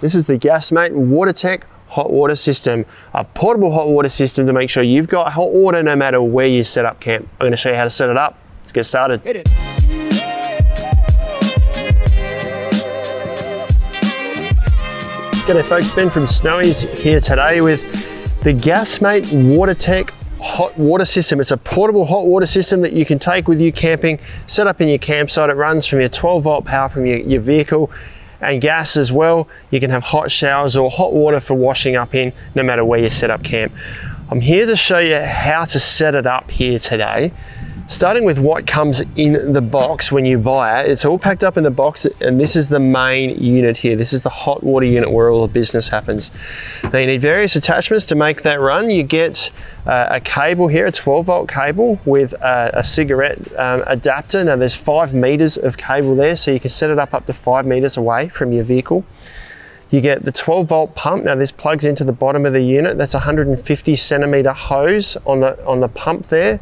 This is the Gasmate WaterTech hot water system, a portable hot water system to make sure you've got hot water no matter where you set up camp. I'm going to show you how to set it up. Let's get started. Hit it. G'day folks, Ben from Snowy's here today with the Gasmate WaterTech hot water system. It's a portable hot water system that you can take with you camping, set up in your campsite. It runs from your 12-volt power from your vehicle and gas as well. You can have hot showers or hot water for washing up in no matter where you set up camp. I'm here to show you how to set it up here today. Starting with what comes in the box when you buy it. It's all packed up in the box, and this is the main unit here. This is the hot water unit where all the business happens. Now you need various attachments to make that run. You get a cable here, a 12-volt cable with a cigarette adapter. Now there's 5 meters of cable there, so you can set it up to 5 meters away from your vehicle. You get the 12-volt pump. Now this plugs into the bottom of the unit. That's a 150 centimeter hose on the pump there.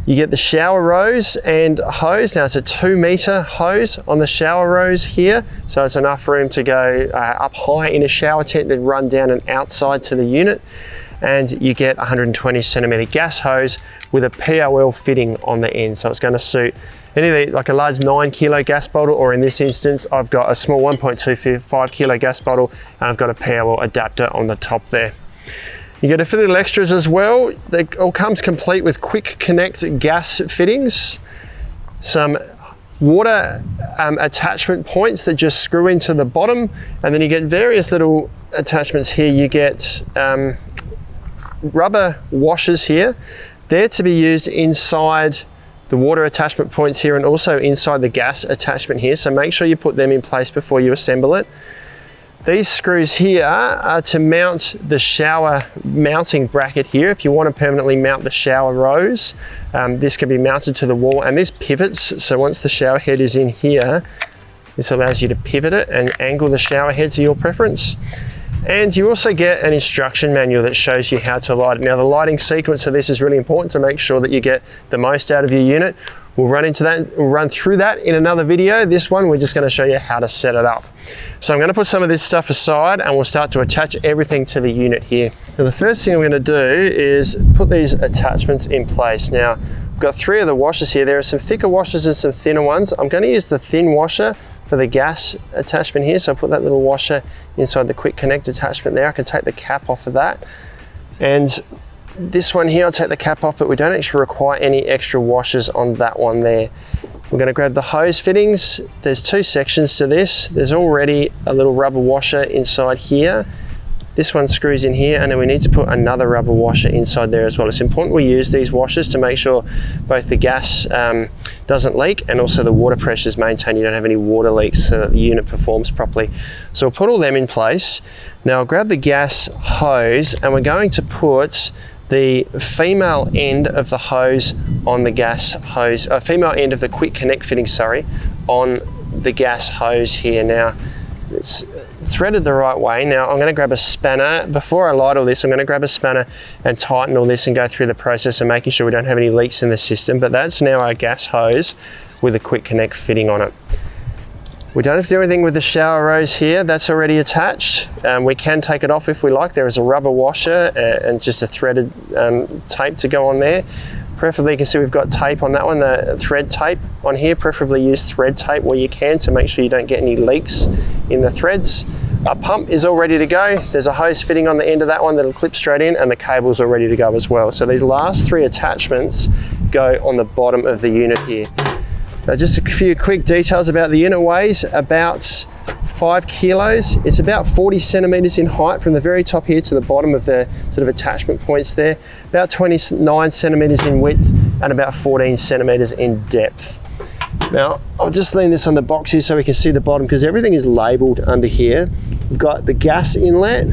You get the shower rose and hose. Now it's a 2-meter hose on the shower rose here, so it's enough room to go up high in a shower tent and run down and outside to the unit. And you get 120 centimeter gas hose with a POL fitting on the end, so it's going to suit anything like a large 9-kilo gas bottle, or in this instance I've got a small 1.25 kilo gas bottle and I've got a POL adapter on the top there. You get a few little extras as well. It all comes complete with quick connect gas fittings, some water attachment points that just screw into the bottom, and then you get various little attachments here. You get rubber washers here. They're to be used inside the water attachment points here and also inside the gas attachment here, so make sure you put them in place before you assemble it. These screws here are to mount the shower mounting bracket here. If you want to permanently mount the shower rose, this can be mounted to the wall, and this pivots, so once the shower head is in here, this allows you to pivot it and angle the shower head to your preference. And you also get an instruction manual that shows you how to light it. Now the lighting sequence of this is really important to make sure that you get the most out of your unit. We'll run through that in another video. This one, we're just going to show you how to set it up. So I'm going to put some of this stuff aside and we'll start to attach everything to the unit here. Now the first thing I'm going to do is put these attachments in place. Now I've got 3 of the washers here. There are some thicker washers and some thinner ones. I'm going to use the thin washer for the gas attachment here. So I'll put that little washer inside the quick connect attachment there. I can take the cap off of that. And this one here, I'll take the cap off, but we don't actually require any extra washers on that one there. We're going to grab the hose fittings. There's 2 sections to this. There's already a little rubber washer inside here. This one screws in here, and then we need to put another rubber washer inside there as well. It's important we use these washers to make sure both the gas doesn't leak and also the water pressure is maintained. You don't have any water leaks so that the unit performs properly. So we'll put all them in place. Now I'll grab the gas hose, and we're going to put the female end of the hose on the gas hose, female end of the quick connect fitting, on the gas hose here. Now it's threaded the right way. Now I'm going to grab a spanner. Before I light all this, I'm going to grab a spanner and tighten all this and go through the process of making sure we don't have any leaks in the system. But that's now our gas hose with a quick connect fitting on it. We don't have to do anything with the shower rose here. That's already attached. We can take it off if we like. There is a rubber washer and just a threaded tape to go on there. Preferably, you can see we've got tape on that one, the thread tape on here. Preferably use thread tape where you can to make sure you don't get any leaks in the threads. Our pump is all ready to go. There's a hose fitting on the end of that one that'll clip straight in, and the cable's all ready to go as well. So these last 3 attachments go on the bottom of the unit here. Now just a few quick details about the unit. Weighs about 5 kilos. It's about 40 centimeters in height from the very top here to the bottom of the sort of attachment points there. About 29 centimeters in width and about 14 centimeters in depth. Now I'll just lean this on the box here so we can see the bottom, because everything is labeled under here. We've got the gas inlet,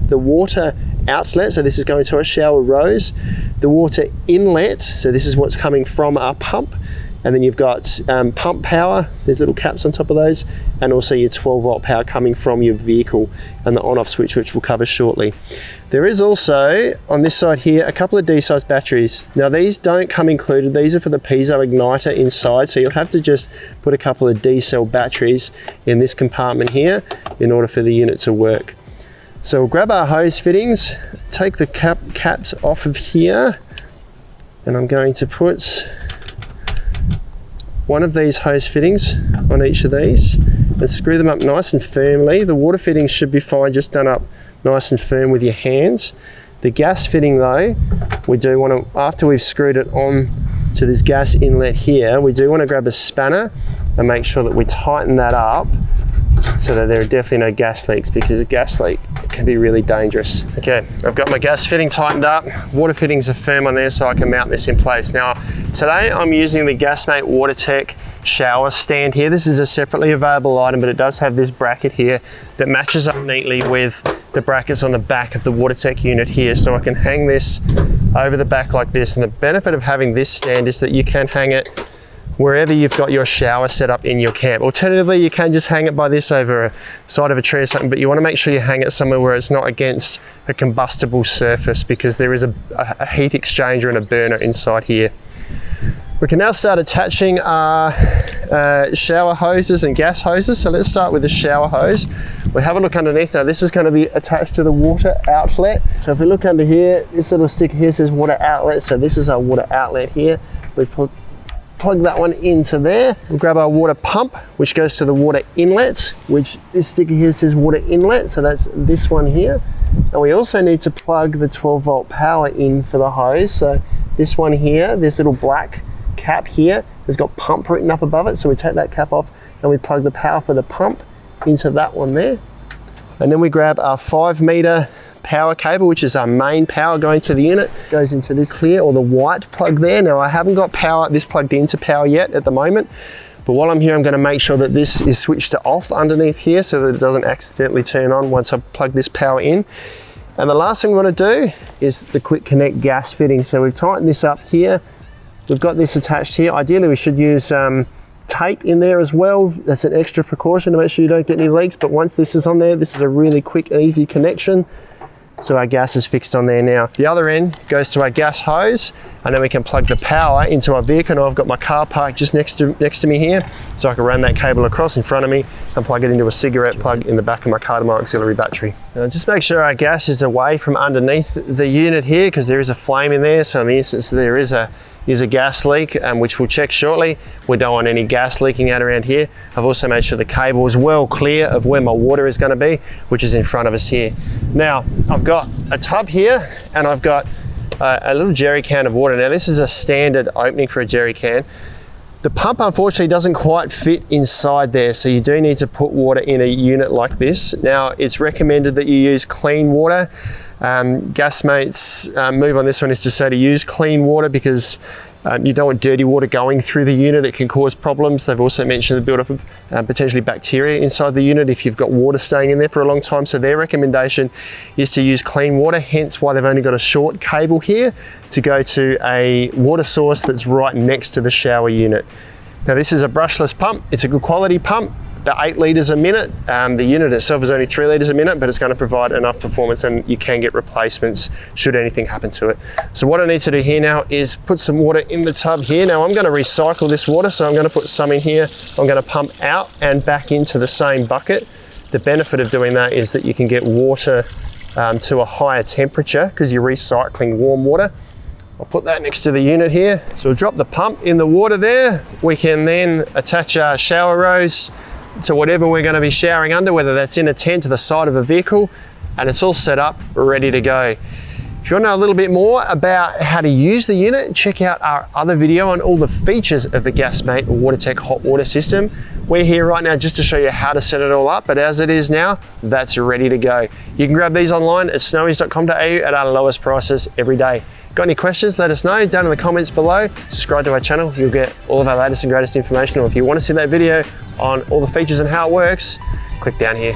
the water outlet, so this is going to a shower rose, the water inlet, so this is what's coming from our pump. And then you've got pump power, there's little caps on top of those, and also your 12 volt power coming from your vehicle, and the on off switch, which we'll cover shortly. There is also, on this side here, a couple of D-size batteries. Now these don't come included, these are for the piezo igniter inside, so you'll have to just put a couple of D-cell batteries in this compartment here in order for the unit to work. So we'll grab our hose fittings, take the caps off of here, and I'm going to put one of these hose fittings on each of these and screw them up nice and firmly. The water fittings should be fine, just done up nice and firm with your hands. The gas fitting though, we do want to, after we've screwed it on to this gas inlet here, we do want to grab a spanner and make sure that we tighten that up so that there are definitely no gas leaks, because a gas leak can be really dangerous. Okay, I've got my gas fitting tightened up. Water fittings are firm on there so I can mount this in place. Now, today I'm using the Gasmate WaterTech shower stand here. This is a separately available item, but it does have this bracket here that matches up neatly with the brackets on the back of the WaterTech unit here. So I can hang this over the back like this. And the benefit of having this stand is that you can hang it wherever you've got your shower set up in your camp. Alternatively, you can just hang it by this over a side of a tree or something, but you want to make sure you hang it somewhere where it's not against a combustible surface, because there is a heat exchanger and a burner inside here. We can now start attaching our shower hoses and gas hoses. So let's start with the shower hose. We have a look underneath. Now this is going to be attached to the water outlet. So if we look under here, this little sticker here says water outlet. So this is our water outlet here. We plug that one into there. We'll grab our water pump, which goes to the water inlet, which this sticker here says water inlet, so that's this one here. And we also need to plug the 12 volt power in for the hose. So this one here, this little black cap here has got pump written up above it, so we take that cap off and we plug the power for the pump into that one there. And then we grab our 5 meter power cable, which is our main power going to the unit, goes into this clear or the white plug there. Now I haven't got this plugged into power yet at the moment, but while I'm here I'm going to make sure that this is switched to off underneath here so that it doesn't accidentally turn on once I plug this power in. And the last thing we want to do is the quick connect gas fitting. So we've tightened this up here, we've got this attached here. Ideally we should use tape in there as well. That's an extra precaution to make sure you don't get any leaks, but once this is on there, this is a really quick and easy connection. So our gas is fixed on there now. The other end goes to our gas hose, and then we can plug the power into our vehicle. Now I've got my car parked just next to me here, so I can run that cable across in front of me and plug it into a cigarette plug in the back of my car to my auxiliary battery. Now just make sure our gas is away from underneath the unit here, because there is a flame in there. So in the instance there is a gas leak, which we'll check shortly. We don't want any gas leaking out around here. I've also made sure the cable is well clear of where my water is going to be, which is in front of us here. Now I've got a tub here, and I've got a little jerry can of water. Now this is a standard opening for a jerry can. The pump unfortunately doesn't quite fit inside there, so you do need to put water in a unit like this. Now it's recommended that you use clean water. Gasmate's move on this one is to say to use clean water, because you don't want dirty water going through the unit. It can cause problems. They've also mentioned the buildup of potentially bacteria inside the unit if you've got water staying in there for a long time. So their recommendation is to use clean water, hence why they've only got a short cable here to go to a water source that's right next to the shower unit. Now this is a brushless pump. It's a good quality pump. About 8 litres a minute. The unit itself is only 3 litres a minute, but it's going to provide enough performance, and you can get replacements should anything happen to it. So what I need to do here now is put some water in the tub here. Now I'm going to recycle this water, so I'm going to put some in here. I'm going to pump out and back into the same bucket. The benefit of doing that is that you can get water to a higher temperature because you're recycling warm water. I'll put that next to the unit here. So we'll drop the pump in the water there. We can then attach our shower rose to whatever we're going to be showering under, whether that's in a tent to the side of a vehicle, and it's all set up, ready to go. If you want to know a little bit more about how to use the unit, check out our other video on all the features of the Gasmate WaterTech hot water system. We're here right now just to show you how to set it all up, but as it is now, that's ready to go. You can grab these online at snowies.com.au at our lowest prices every day. Got any questions, let us know down in the comments below. Subscribe to our channel, you'll get all of our latest and greatest information. Or if you want to see that video on all the features and how it works, click down here.